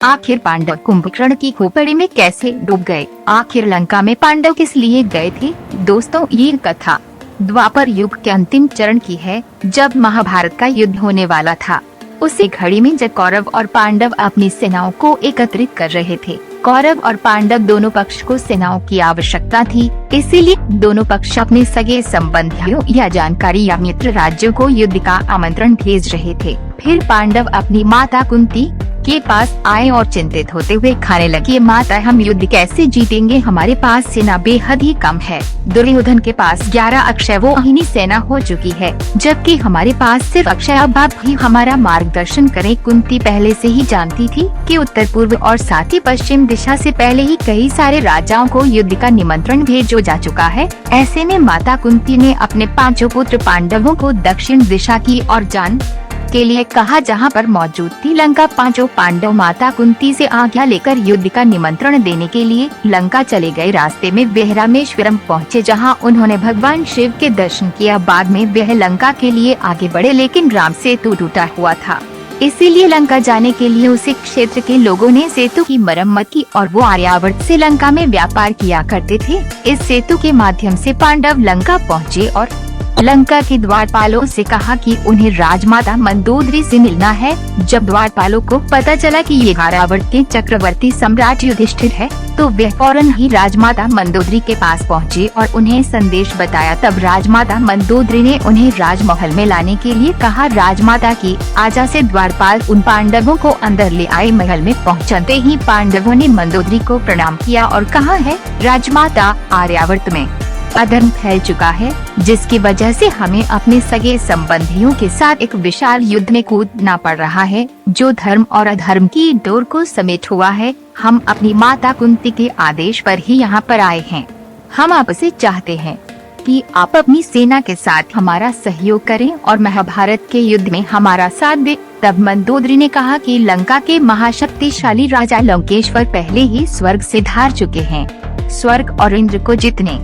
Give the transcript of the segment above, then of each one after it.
आखिर पांडव कुंभकर्ण की खोपड़ी में कैसे डूब गए? आखिर लंका में पांडव किस लिए गए थे? दोस्तों, ये कथा द्वापर युग के अंतिम चरण की है, जब महाभारत का युद्ध होने वाला था। उसी घड़ी में जब कौरव और पांडव अपनी सेनाओं को एकत्रित कर रहे थे। कौरव और पांडव दोनों पक्ष को सेनाओं की आवश्यकता थी, इसीलिए दोनों पक्ष अपने सगे संबंधियों या जानकारी या मित्र राज्यों को युद्ध का आमंत्रण भेज रहे थे। फिर पांडव अपनी माता कुंती के पास आए और चिंतित होते हुए खाने लगे, माता हम युद्ध कैसे जीतेंगे, हमारे पास सेना बेहद ही कम है। दुर्योधन के पास 11 अक्षयवाहिनी सेना हो चुकी है, जबकि हमारे पास सिर्फ अक्षय। बाप ही हमारा मार्गदर्शन करें। कुंती पहले से ही जानती थी कि उत्तर पूर्व और साथ ही पश्चिम दिशा से पहले ही कई सारे राजाओं को युद्ध का निमंत्रण भेजो जा चुका है। ऐसे में माता कुंती ने अपने 5 पुत्र पांडवों को दक्षिण दिशा की ओर जाने के लिए कहा, जहां पर मौजूद थी लंका। 5 पांडव माता कुंती से आज्ञा लेकर युद्ध का निमंत्रण देने के लिए लंका चले गए। रास्ते में वे रामेश्वरम पहुँचे, जहां उन्होंने भगवान शिव के दर्शन किया। बाद में वह लंका के लिए आगे बढ़े, लेकिन राम सेतु टूटा हुआ था, इसीलिए लंका जाने के लिए उसी क्षेत्र के लोगों ने सेतु की मरम्मत की और वो आर्यावर्त से लंका में व्यापार किया करते थे। इस सेतु के माध्यम से पांडव लंका पहुँचे और लंका के द्वारपालों से कहा कि उन्हें राजमाता मंदोदरी से मिलना है। जब द्वारपालों को पता चला कि ये आर्यावर्त के चक्रवर्ती सम्राट युधिष्ठिर है, तो वे फौरन ही राजमाता मंदोदरी के पास पहुँचे और उन्हें संदेश बताया। तब राजमाता मंदोदरी ने उन्हें राजमहल में लाने के लिए कहा। राजमाता की आज्ञा से द्वारपाल उन पांडवों को अंदर ले आए। महल में पहुँचते ही पांडवों ने मंदोदरी को प्रणाम किया और कहा है, राजमाता, आर्यावर्त में अधर्म फैल चुका है, जिसकी वजह से हमें अपने सगे संबंधियों के साथ एक विशाल युद्ध में कूदना पड़ रहा है, जो धर्म और अधर्म की डोर को समेट हुआ है। हम अपनी माता कुंती के आदेश पर ही यहाँ पर आए हैं। हम आपसे चाहते हैं कि आप अपनी सेना के साथ हमारा सहयोग करें और महाभारत के युद्ध में हमारा साथ दें। तब मंदोदरी ने कहा कि लंका के महाशक्तिशाली राजा लंकेश्वर पहले ही स्वर्ग से धार चुके हैं। स्वर्ग और इंद्र को जीतने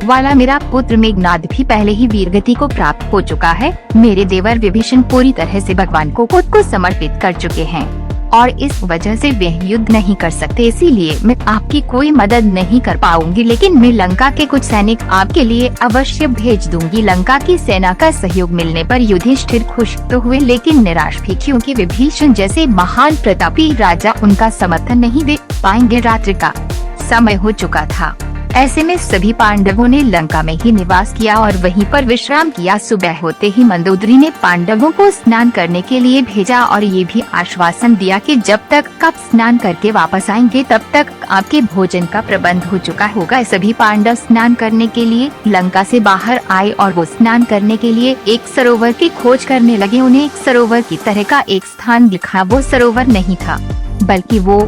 वाला मेरा पुत्र मेघनाद भी पहले ही वीरगति को प्राप्त हो चुका है। मेरे देवर विभीषण पूरी तरह से भगवान को खुद को समर्पित कर चुके हैं और इस वजह से वे युद्ध नहीं कर सकते, इसीलिए मैं आपकी कोई मदद नहीं कर पाऊंगी, लेकिन मैं लंका के कुछ सैनिक आपके लिए अवश्य भेज दूंगी। लंका की सेना का सहयोग मिलने पर युधिष्ठिर खुश तो हुए, लेकिन निराश भी, क्योंकि विभीषण जैसे महान प्रतापी राजा उनका समर्थन नहीं दे पाएंगे। रात्रि का समय हो चुका था, ऐसे में सभी पांडवों ने लंका में ही निवास किया और वहीं पर विश्राम किया। सुबह होते ही मंदोदरी ने पांडवों को स्नान करने के लिए भेजा और ये भी आश्वासन दिया कि जब तक आप स्नान करके वापस आएंगे तब तक आपके भोजन का प्रबंध हो चुका होगा। सभी पांडव स्नान करने के लिए लंका से बाहर आए और वो स्नान करने के लिए एक सरोवर की खोज करने लगे। उन्हें एक सरोवर की तरह का एक स्थान दिखा। वो सरोवर नहीं था, बल्कि वो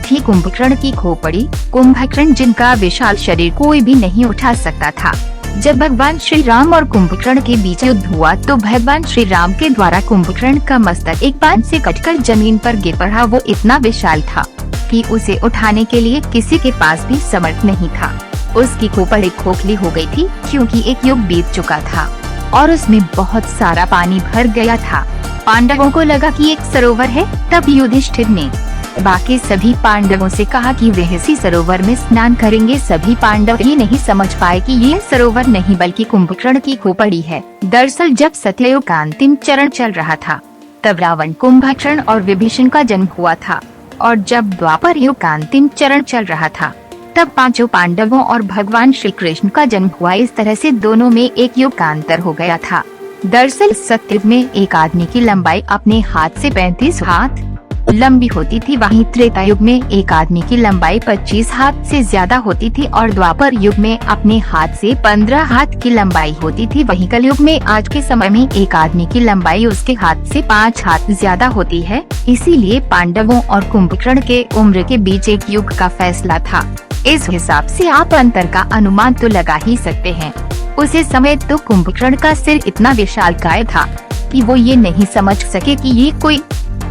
थी कुंभकर्ण की खोपड़ी। कुंभकर्ण, जिनका विशाल शरीर कोई भी नहीं उठा सकता था। जब भगवान श्री राम और कुंभकर्ण के बीच युद्ध हुआ, तो भगवान श्री राम के द्वारा कुंभकर्ण का मस्तक एक बाण से कटकर जमीन पर गिर पड़ा। वो इतना विशाल था कि उसे उठाने के लिए किसी के पास भी समर्थ नहीं था। उसकी खोपड़ी खोखली हो गई थी, क्योंकि एक युग बीत चुका था और उसमें बहुत सारा पानी भर गया था। पांडवों को लगा कि एक सरोवर है। तब युधिष्ठिर ने बाकी सभी पांडवों से कहा कि वे इसी सरोवर में स्नान करेंगे। सभी पांडव ये नहीं समझ पाए कि ये सरोवर नहीं बल्कि कुंभकर्ण की खोपड़ी है। दरअसल जब सत्ययुग का अंतिम चरण चल रहा था, तब रावण, कुंभकर्ण और विभीषण का जन्म हुआ था, और जब द्वापर युग का अंतिम चरण चल रहा था, तब 5 पांडवों और भगवान श्री कृष्ण का जन्म हुआ। इस तरह से दोनों में एक युग का अंतर हो गया था। दरअसल सत्ययुग में एक आदमी की लंबाई अपने हाथ से 35 हाथ लंबी होती थी, वहीं त्रेता युग में एक आदमी की लंबाई 25 हाथ से ज्यादा होती थी और द्वापर युग में अपने हाथ से 15 हाथ की लंबाई होती थी। वहीं कलयुग में आज के समय में एक आदमी की लंबाई उसके हाथ से 5 हाथ ज्यादा होती है। इसीलिए पांडवों और कुंभकर्ण के उम्र के बीच एक युग का फैसला था। इस हिसाब से आप अंतर का अनुमान तो लगा ही सकते हैं। उसी समय तो कुंभकर्ण का सिर इतना विशालकाय था कि वो ये नहीं समझ सके कि ये कोई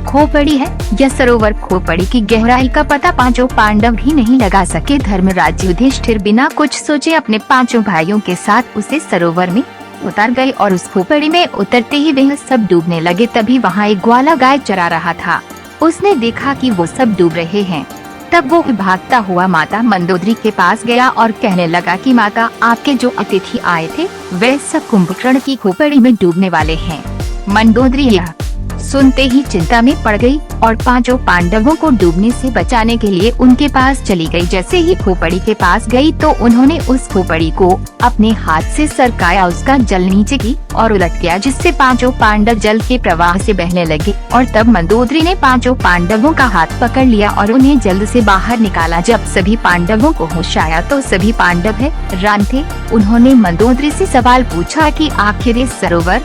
खोपड़ी है या सरोवर। खोपड़ी की गहराई का पता 5 पांडव भी नहीं लगा सके। धर्मराज युधिष्ठिर बिना कुछ सोचे अपने 5 भाइयों के साथ उसे सरोवर में उतर गए और उस खोपड़ी में उतरते ही वह सब डूबने लगे। तभी वहाँ एक ग्वाला गाय चरा रहा था। उसने देखा कि वो सब डूब रहे हैं। तब वो भागता हुआ माता मंदोदरी के पास गया और कहने लगा कि माता, आपके जो अतिथि आए थे वे सब कुंभकर्ण की खोपड़ी में डूबने वाले हैं। मंदोदरी यह सुनते ही चिंता में पड़ गई और पांचों पांडवों को डूबने से बचाने के लिए उनके पास चली गई। जैसे ही खोपड़ी के पास गई तो उन्होंने उस खोपड़ी को अपने हाथ से सरकाया, उसका जल नीचे की और उलट गया, जिससे पांचों पांडव जल के प्रवाह से बहने लगे। और तब मंदोदरी ने पांचों पांडवों का हाथ पकड़ लिया और उन्हें जल्द से बाहर निकाला। जब सभी पांडवों को होश आया तो सभी पांडव हैरान थे। उन्होंने मंदोदरी से सवाल पूछा कि आखिर इस सरोवर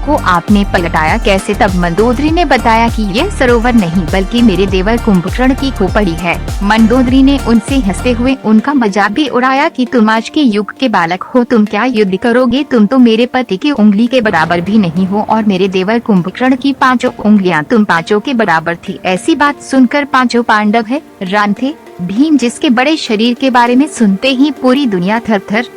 को आपने पलटाया कैसे? तब मंदोदरी ने बताया कि यह सरोवर नहीं बल्कि मेरे देवर कुंभकर्ण की खोपड़ी है। मंदोदरी ने उनसे हंसते हुए उनका मजाक भी उड़ाया कि तुम आज के युग के बालक हो, तुम क्या युद्ध करोगे? तुम तो मेरे पति की उंगली के बराबर भी नहीं हो और मेरे देवर कुंभकर्ण की पांचों उंगलियां तुम पांचों के बराबर थी। ऐसी बात सुनकर पांचों पांडव हैरान थे। भीम, जिसके बड़े शरीर के बारे में सुनते ही पूरी दुनिया थर-थर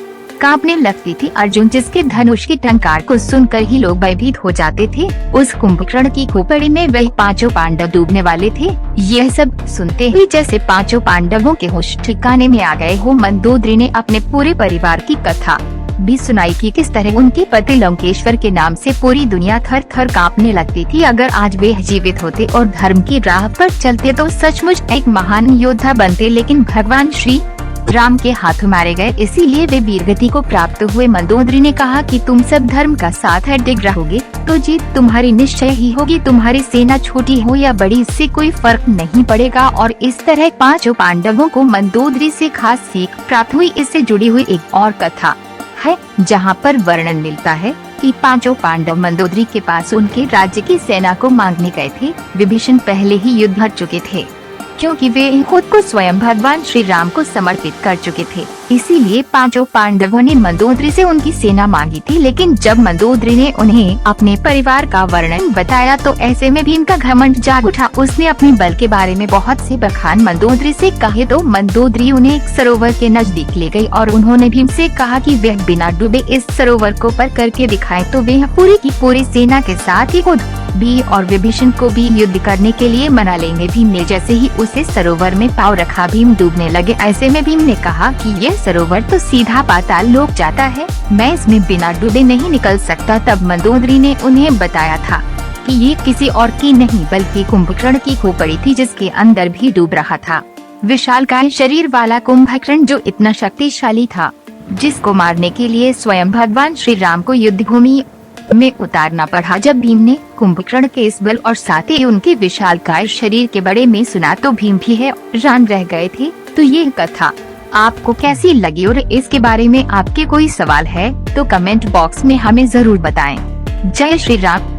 कांपने लगती थी। अर्जुन, जिसके धनुष की टंकार को सुनकर ही लोग भयभीत हो जाते थे। उस कुंभकर्ण की खोपड़ी में वही पांचों पांडव डूबने वाले थे। यह सब सुनते ही जैसे पांचों पांडवों के होश ठिकाने में आ गए हो। मंदोदरी ने अपने पूरे परिवार की कथा भी सुनाई कि किस तरह उनके पति लंकेश्वर के नाम से पूरी दुनिया थर थर कांपने लगती थी। अगर आज वे जीवित होते और धर्म की राह पर चलते तो सचमुच एक महान योद्धा बनते, लेकिन भगवान श्री राम के हाथों मारे गए, इसीलिए वे वीरगति को प्राप्त हुए। मंदोदरी ने कहा कि तुम सब धर्म का साथ डिग रहोगे तो जीत तुम्हारी निश्चय ही होगी। तुम्हारी सेना छोटी हो या बड़ी, इससे कोई फर्क नहीं पड़ेगा। और इस तरह पांचों पांडवों को मंदोदरी से खास सीख प्राप्त हुई। इससे जुड़ी हुई एक और कथा है जहाँ पर वर्णन मिलता है कि पांचों पांडव मंदोदरी के पास उनके राज्य की सेना को मांगने गए थे। विभीषण पहले ही युद्ध हार चुके थे क्योंकि वे खुद को स्वयं भगवान श्री राम को समर्पित कर चुके थे। इसीलिए पांचों पांडवों ने मंदोदरी से उनकी सेना मांगी थी। लेकिन जब मंदोदरी ने उन्हें अपने परिवार का वर्णन बताया तो ऐसे में भीम का घमंड जाग उठा। उसने अपने बल के बारे में बहुत से बखान मंदोदरी से कहे तो मंदोदरी उन्हें एक सरोवर के नजदीक ले गई और उन्होंने भीम से कहा कि वह बिना डूबे इस सरोवर को पार करके दिखाए तो वे पूरी की पूरी सेना के साथ ही खुद भी और विभीषण को भी युद्ध करने के लिए मना लेंगे। भीम ने जैसे ही उसे सरोवर में पाँव रखा, भीम डूबने लगे। ऐसे में भीम ने कहा कि यह सरोवर तो सीधा पाताल लोक जाता है, मैं इसमें बिना डूबे नहीं निकल सकता। तब मंदोदरी ने उन्हें बताया था कि ये किसी और की नहीं बल्कि कुंभकर्ण की खोपड़ी थी, जिसके अंदर भी डूब रहा था विशालकाय शरीर वाला कुंभकर्ण, जो इतना शक्तिशाली था जिसको मारने के लिए स्वयं भगवान श्री राम को युद्ध भूमि में उतारना पड़ा। जब भीम ने कुंभकर्ण के इस बल और साथ ही उनके विशालकाय शरीर के बड़े में सुना तो भीम भी हैरान रह गए थे। तो ये कथा आपको कैसी लगी और इसके बारे में आपके कोई सवाल है तो कमेंट बॉक्स में हमें जरूर बताएं। जय श्री राम।